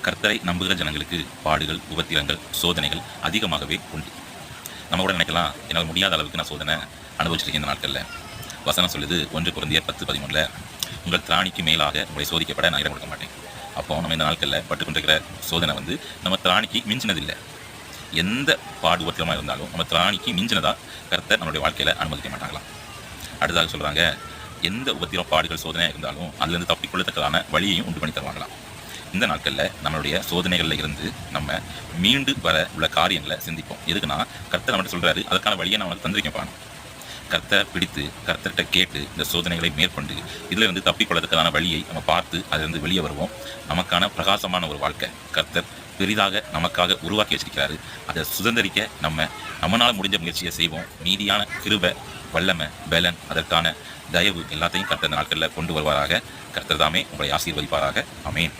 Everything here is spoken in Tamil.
கர்த்தரை நம்புகிற ஜனங்களுக்கு பாடுகள், உபத்திரங்கள், சோதனைகள் அதிகமாகவே உண்டு. நம்ம கூட நினைக்கலாம், என்னால் முடியாத அளவுக்கு நான் சோதனை அனுபவிச்சிருக்கேன் இந்த நாட்களில். வசனம் சொல்லுது 1 கொரிந்தியர் 10:13, உங்கள் திராணிக்கு மேலாக உங்களை சோதிக்கப்பட நான் இடம் கொடுக்க மாட்டேன். அப்போ நம்ம இந்த நாட்களில் பட்டுக்கொண்டிருக்கிற சோதனை நம்ம திராணிக்கு மிஞ்சினதில்லை. எந்த பாடு உபத்திரமாக இருந்தாலும் நம்ம திராணிக்கு மிஞ்சினதாக கர்த்தர் நம்மளுடைய வாழ்க்கையில் அனுமதிக்க மாட்டாங்களாம். அடுத்ததாக சொல்கிறாங்க, எந்த உபத்திரம், பாடுகள், சோதனையாக இருந்தாலும் அதுலேருந்து தப்பிக்கொள்ளத்தக்கதான வழியையும் உண்டு பண்ணி தருவாங்களாம். இந்த நாட்களில் நம்மளுடைய சோதனைகளில் இருந்து நம்ம மீண்டு வர உள்ள காரியங்களை சிந்திப்போம். எதுக்குன்னா, கர்த்தர் நம்மகிட்ட சொல்கிறாரு, அதற்கான வழியை நான் உனக்கு தந்திருக்கேன். கர்த்தரை பிடித்து கர்த்தர்கிட்ட கேட்டு இந்த சோதனைகளை மேற்கொண்டு இதில் இருந்து தப்பிக்கொள்ளதுக்கான வழியை நம்ம பார்த்து அதிலிருந்து வெளியே வருவோம். நமக்கான பிரகாசமான ஒரு வாழ்க்கை கர்த்தர் பெரிதாக நமக்காக உருவாக்கி வச்சிருக்கிறாரு. அதை சுதந்திரிக்க நம்மளால் முடிஞ்ச முயற்சியை செய்வோம். மீதியான கிருபை, வல்லமை, பலன், அதற்கான தயவு எல்லாத்தையும் கர்த்தர் இந்த நாட்களில் கொண்டு வருவாராக. கர்த்தர் தாமே உங்களை ஆசீர்வதிப்பாராக. ஆமென்.